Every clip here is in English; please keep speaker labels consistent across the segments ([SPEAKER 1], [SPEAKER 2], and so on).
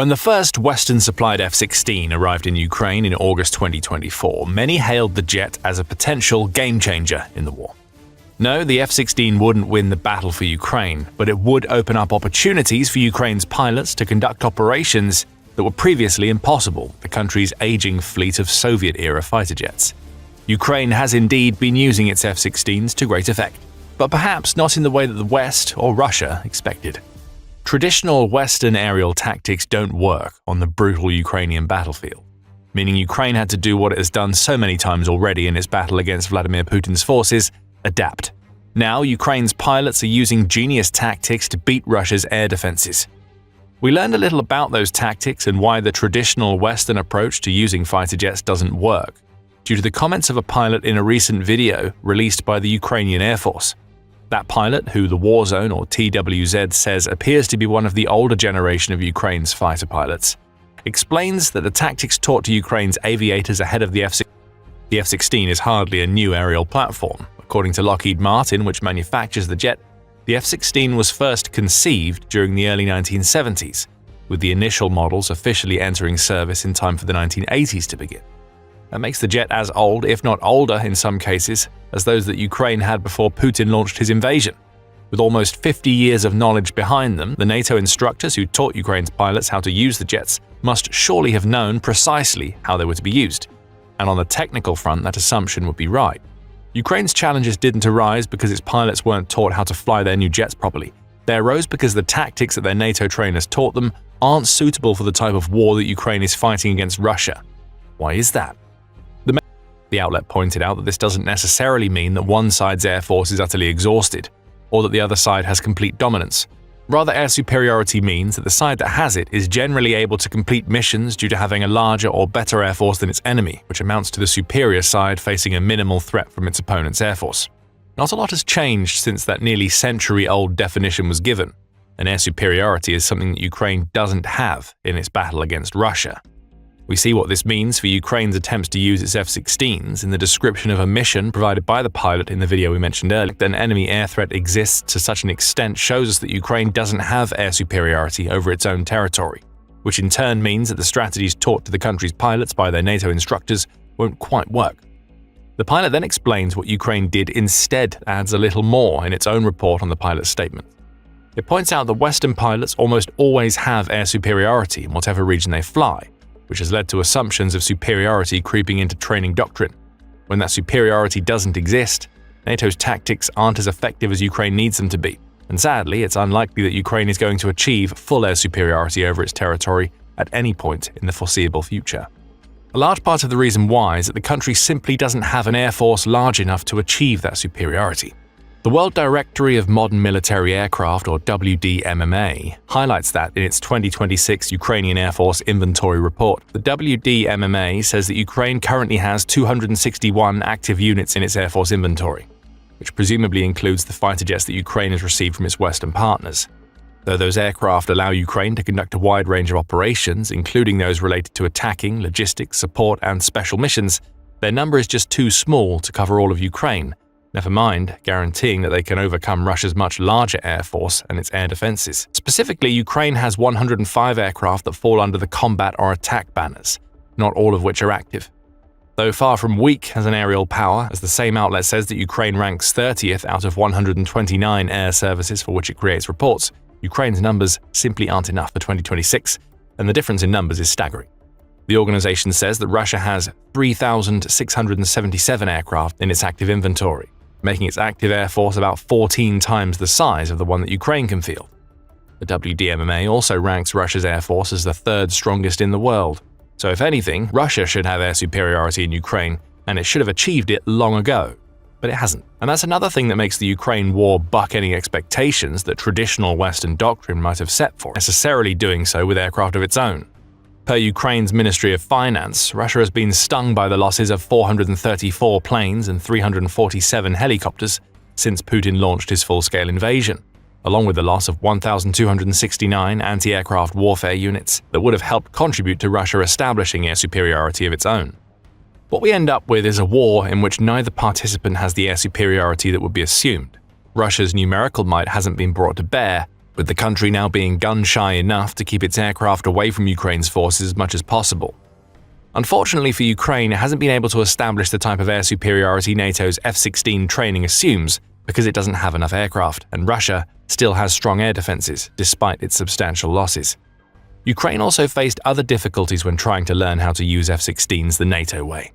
[SPEAKER 1] When the first Western-supplied F-16 arrived in Ukraine in August 2024, many hailed the jet as a potential game-changer in the war. No, the F-16 wouldn't win the battle for Ukraine, but it would open up opportunities for Ukraine's pilots to conduct operations that were previously impossible with the country's aging fleet of Soviet-era fighter jets. Ukraine has indeed been using its F-16s to great effect, but perhaps not in the way that the West or Russia expected. Traditional Western aerial tactics don't work on the brutal Ukrainian battlefield, meaning Ukraine had to do what it has done so many times already in its battle against Vladimir Putin's forces: adapt. Now, Ukraine's pilots are using genius tactics to beat Russia's air defenses. We learned a little about those tactics and why the traditional Western approach to using fighter jets doesn't work, due to the comments of a pilot in a recent video released by the Ukrainian Air Force. That pilot, who the Warzone or TWZ says appears to be one of the older generation of Ukraine's fighter pilots, explains that the tactics taught to Ukraine's aviators ahead of the F-16 is hardly a new aerial platform. According to Lockheed Martin, which manufactures the jet, the F-16 was first conceived during the early 1970s, with the initial models officially entering service in time for the 1980s to begin. That makes the jet as old, if not older in some cases, as those that Ukraine had before Putin launched his invasion. With almost 50 years of knowledge behind them, the NATO instructors who taught Ukraine's pilots how to use the jets must surely have known precisely how they were to be used. And on the technical front, that assumption would be right. Ukraine's challenges didn't arise because its pilots weren't taught how to fly their new jets properly. They arose because the tactics that their NATO trainers taught them aren't suitable for the type of war that Ukraine is fighting against Russia. Why is that? The outlet pointed out that this doesn't necessarily mean that one side's air force is utterly exhausted, or that the other side has complete dominance. Rather, air superiority means that the side that has it is generally able to complete missions due to having a larger or better air force than its enemy, which amounts to the superior side facing a minimal threat from its opponent's air force. Not a lot has changed since that nearly century-old definition was given, and air superiority is something that Ukraine doesn't have in its battle against Russia. We see what this means for Ukraine's attempts to use its F-16s in the description of a mission provided by the pilot in the video we mentioned earlier. That an enemy air threat exists to such an extent shows us that Ukraine doesn't have air superiority over its own territory, which in turn means that the strategies taught to the country's pilots by their NATO instructors won't quite work. The pilot then explains what Ukraine did instead, adds a little more in its own report on the pilot's statement. It points out that Western pilots almost always have air superiority in whatever region they fly, which has led to assumptions of superiority creeping into training doctrine. When that superiority doesn't exist, NATO's tactics aren't as effective as Ukraine needs them to be, and sadly, it's unlikely that Ukraine is going to achieve full air superiority over its territory at any point in the foreseeable future. A large part of the reason why is that the country simply doesn't have an air force large enough to achieve that superiority. The World Directory of Modern Military Aircraft, or WDMMA, highlights that in its 2026 Ukrainian Air Force Inventory Report. The WDMMA says that Ukraine currently has 261 active units in its Air Force inventory, which presumably includes the fighter jets that Ukraine has received from its Western partners. Though those aircraft allow Ukraine to conduct a wide range of operations, including those related to attacking, logistics, support, and special missions, their number is just too small to cover all of Ukraine, never mind guaranteeing that they can overcome Russia's much larger air force and its air defenses. Specifically, Ukraine has 105 aircraft that fall under the combat or attack banners, not all of which are active. Though far from weak as an aerial power, as the same outlet says that Ukraine ranks 30th out of 129 air services for which it creates reports, Ukraine's numbers simply aren't enough for 2026, and the difference in numbers is staggering. The organization says that Russia has 3,677 aircraft in its active inventory, making its active air force about 14 times the size of the one that Ukraine can field. The WDMMA also ranks Russia's air force as the third strongest in the world. So if anything, Russia should have air superiority in Ukraine, and it should have achieved it long ago. But it hasn't. And that's another thing that makes the Ukraine war buck any expectations that traditional Western doctrine might have set for, necessarily doing so with aircraft of its own. Per Ukraine's Ministry of Finance, Russia has been stung by the losses of 434 planes and 347 helicopters since Putin launched his full-scale invasion, along with the loss of 1,269 anti-aircraft warfare units that would have helped contribute to Russia establishing air superiority of its own. What we end up with is a war in which neither participant has the air superiority that would be assumed. Russia's numerical might hasn't been brought to bear, with the country now being gun-shy enough to keep its aircraft away from Ukraine's forces as much as possible. Unfortunately for Ukraine, it hasn't been able to establish the type of air superiority NATO's F-16 training assumes because it doesn't have enough aircraft, and Russia still has strong air defenses despite its substantial losses. Ukraine also faced other difficulties when trying to learn how to use F-16s the NATO way.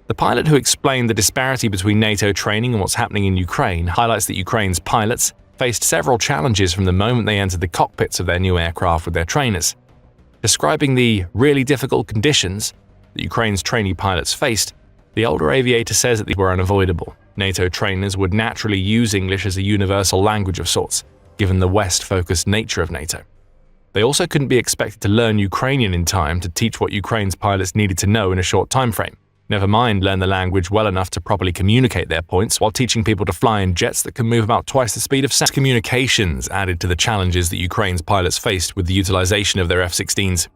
[SPEAKER 1] The pilot who explained the disparity between NATO training and what's happening in Ukraine highlights that Ukraine's pilots faced several challenges from the moment they entered the cockpits of their new aircraft with their trainers. Describing the really difficult conditions that Ukraine's trainee pilots faced, the older aviator says that these were unavoidable. NATO trainers would naturally use English as a universal language of sorts, given the West-focused nature of NATO. They also couldn't be expected to learn Ukrainian in time to teach what Ukraine's pilots needed to know in a short time frame. Never mind learn the language well enough to properly communicate their points while teaching people to fly in jets that can move about twice the speed of sound. Communications added to the challenges that Ukraine's pilots faced with the utilization of their F-16s.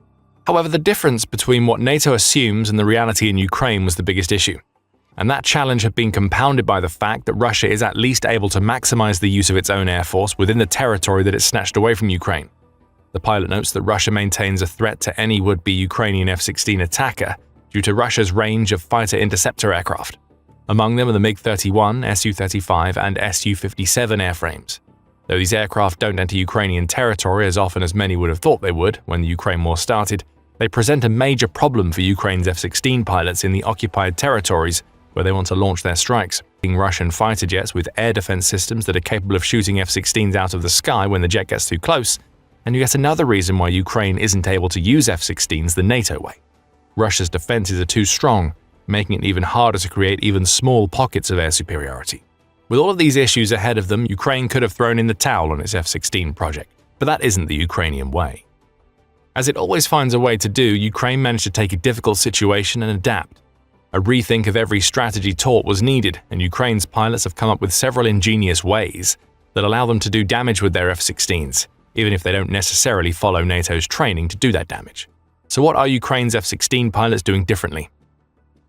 [SPEAKER 1] However, the difference between what NATO assumes and the reality in Ukraine was the biggest issue. And that challenge had been compounded by the fact that Russia is at least able to maximize the use of its own air force within the territory that it snatched away from Ukraine. The pilot notes that Russia maintains a threat to any would-be Ukrainian F-16 attacker due to Russia's range of fighter interceptor aircraft. Among them are the MiG-31, Su-35, and Su-57 airframes. Though these aircraft don't enter Ukrainian territory as often as many would have thought they would when the Ukraine war started, they present a major problem for Ukraine's F-16 pilots in the occupied territories where they want to launch their strikes. Russian fighter jets with air defense systems that are capable of shooting F-16s out of the sky when the jet gets too close, and yet another reason why Ukraine isn't able to use F-16s the NATO way. Russia's defenses are too strong, making it even harder to create even small pockets of air superiority. With all of these issues ahead of them, Ukraine could have thrown in the towel on its F-16 project, but that isn't the Ukrainian way. As it always finds a way to do, Ukraine managed to take a difficult situation and adapt. A rethink of every strategy taught was needed, and Ukraine's pilots have come up with several ingenious ways that allow them to do damage with their F-16s, even if they don't necessarily follow NATO's training to do that damage. So what are Ukraine's F-16 pilots doing differently?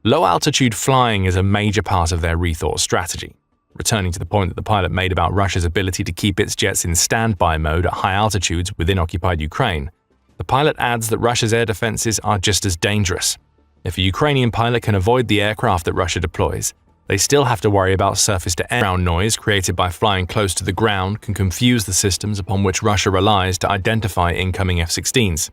[SPEAKER 1] Low-altitude flying is a major part of their rethought strategy. Returning to the point that the pilot made about Russia's ability to keep its jets in standby mode at high altitudes within occupied Ukraine, the pilot adds that Russia's air defenses are just as dangerous. If a Ukrainian pilot can avoid the aircraft that Russia deploys, they still have to worry about surface-to-air ground noise created by flying close to the ground can confuse the systems upon which Russia relies to identify incoming F-16s.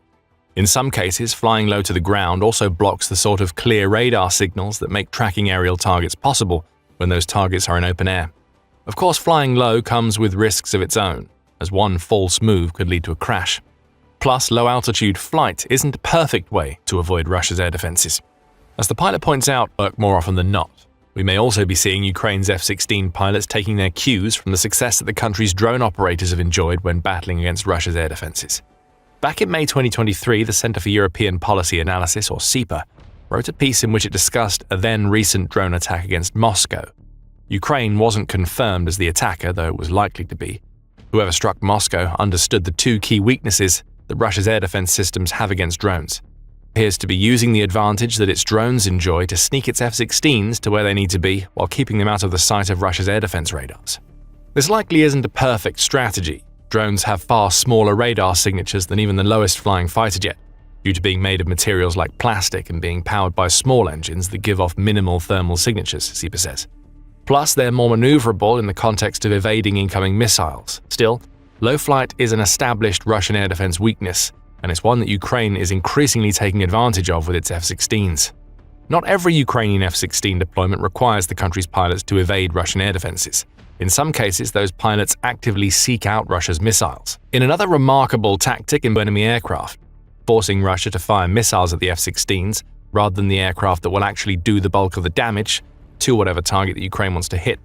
[SPEAKER 1] In some cases, flying low to the ground also blocks the sort of clear radar signals that make tracking aerial targets possible when those targets are in open air. Of course, flying low comes with risks of its own, as one false move could lead to a crash. Plus, low-altitude flight isn't a perfect way to avoid Russia's air defenses. As the pilot points out, work more often than not. We may also be seeing Ukraine's F-16 pilots taking their cues from the success that the country's drone operators have enjoyed when battling against Russia's air defenses. Back in May 2023, the Center for European Policy Analysis, or CEPA, wrote a piece in which it discussed a then-recent drone attack against Moscow. Ukraine wasn't confirmed as the attacker, though it was likely to be. Whoever struck Moscow understood the two key weaknesses that Russia's air defense systems have against drones. It appears to be using the advantage that its drones enjoy to sneak its F-16s to where they need to be while keeping them out of the sight of Russia's air defense radars. This likely isn't a perfect strategy. Drones have far smaller radar signatures than even the lowest flying fighter jet, due to being made of materials like plastic and being powered by small engines that give off minimal thermal signatures, CEPA says. Plus, they're more maneuverable in the context of evading incoming missiles. Still, low flight is an established Russian air defense weakness, and it's one that Ukraine is increasingly taking advantage of with its F-16s. Not every Ukrainian F-16 deployment requires the country's pilots to evade Russian air defenses. In some cases, those pilots actively seek out Russia's missiles. In another remarkable tactic in enemy aircraft, forcing Russia to fire missiles at the F-16s rather than the aircraft that will actually do the bulk of the damage to whatever target that Ukraine wants to hit.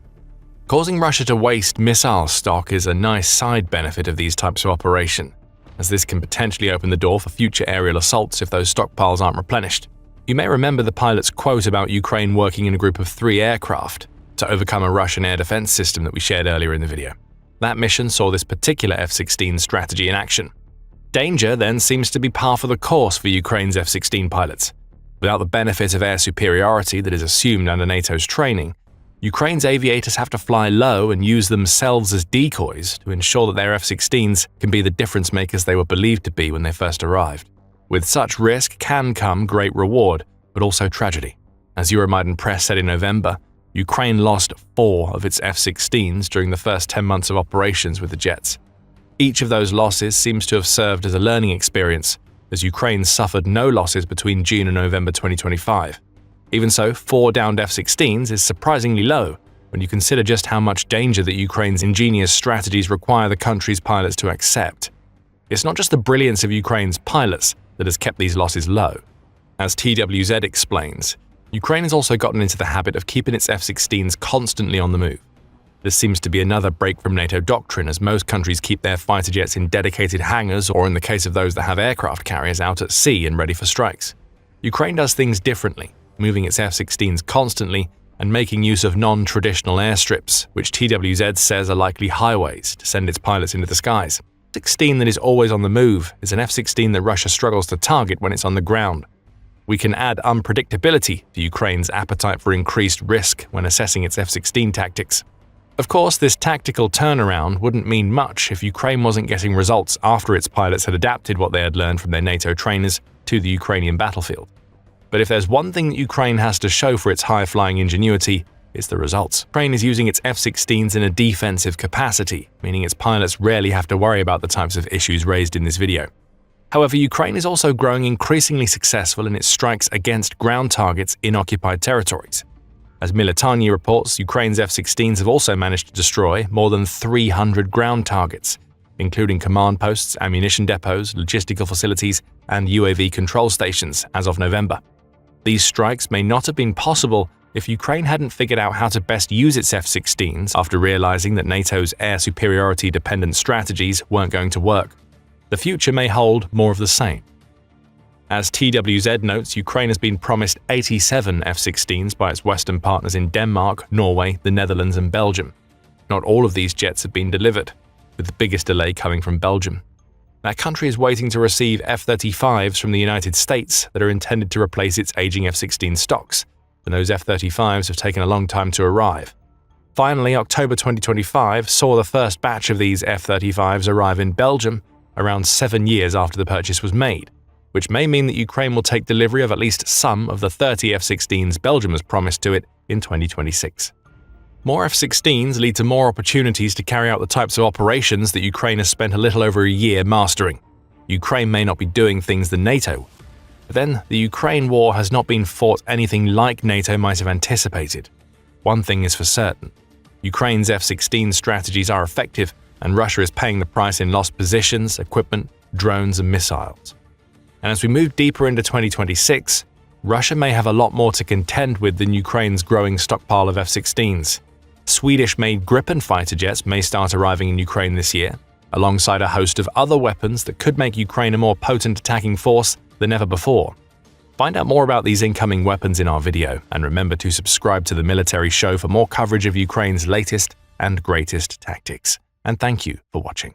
[SPEAKER 1] Causing Russia to waste missile stock is a nice side benefit of these types of operation, as this can potentially open the door for future aerial assaults if those stockpiles aren't replenished. You may remember the pilot's quote about Ukraine working in a group of 3 aircraft to overcome a Russian air defense system that we shared earlier in the video. That mission saw this particular F-16 strategy in action. Danger then seems to be par for the course for Ukraine's F-16 pilots. Without the benefit of air superiority that is assumed under NATO's training, Ukraine's aviators have to fly low and use themselves as decoys to ensure that their F-16s can be the difference makers they were believed to be when they first arrived. With such risk can come great reward, but also tragedy. As Euromaidan Press said in November, Ukraine lost 4 of its F-16s during the first 10 months of operations with the jets. Each of those losses seems to have served as a learning experience, as Ukraine suffered no losses between June and November 2025. Even so, 4 downed F-16s is surprisingly low when you consider just how much danger that Ukraine's ingenious strategies require the country's pilots to accept. It's not just the brilliance of Ukraine's pilots that has kept these losses low. As TWZ explains, Ukraine has also gotten into the habit of keeping its F-16s constantly on the move. This seems to be another break from NATO doctrine, as most countries keep their fighter jets in dedicated hangars or, in the case of those that have aircraft carriers, out at sea and ready for strikes. Ukraine does things differently, moving its F-16s constantly and making use of non-traditional airstrips, which TWZ says are likely highways to send its pilots into the skies. F-16 that is always on the move is an F-16 that Russia struggles to target when it's on the ground. We can add unpredictability to Ukraine's appetite for increased risk when assessing its F-16 tactics. Of course, this tactical turnaround wouldn't mean much if Ukraine wasn't getting results after its pilots had adapted what they had learned from their NATO trainers to the Ukrainian battlefield. But if there's one thing that Ukraine has to show for its high-flying ingenuity, it's the results. Ukraine is using its F-16s in a defensive capacity, meaning its pilots rarely have to worry about the types of issues raised in this video. However, Ukraine is also growing increasingly successful in its strikes against ground targets in occupied territories. As Militani reports, Ukraine's F-16s have also managed to destroy more than 300 ground targets, including command posts, ammunition depots, logistical facilities, and UAV control stations as of November. These strikes may not have been possible if Ukraine hadn't figured out how to best use its F-16s after realizing that NATO's air superiority-dependent strategies weren't going to work. The future may hold more of the same. As TWZ notes, Ukraine has been promised 87 F-16s by its Western partners in Denmark, Norway, the Netherlands, and Belgium. Not all of these jets have been delivered, with the biggest delay coming from Belgium. That country is waiting to receive F-35s from the United States that are intended to replace its aging F-16 stocks, and those F-35s have taken a long time to arrive. Finally, October 2025 saw the first batch of these F-35s arrive in Belgium around 7 years after the purchase was made, which may mean that Ukraine will take delivery of at least some of the 30 F-16s Belgium has promised to it in 2026. More F-16s lead to more opportunities to carry out the types of operations that Ukraine has spent a little over a year mastering. Ukraine may not be doing things that NATO, but then the Ukraine war has not been fought anything like NATO might have anticipated. One thing is for certain: Ukraine's F-16 strategies are effective, and Russia is paying the price in lost positions, equipment, drones, and missiles. And as we move deeper into 2026, Russia may have a lot more to contend with than Ukraine's growing stockpile of F-16s. Swedish-made Gripen fighter jets may start arriving in Ukraine this year, alongside a host of other weapons that could make Ukraine a more potent attacking force than ever before. Find out more about these incoming weapons in our video, and remember to subscribe to the Military Show for more coverage of Ukraine's latest and greatest tactics. And thank you for watching.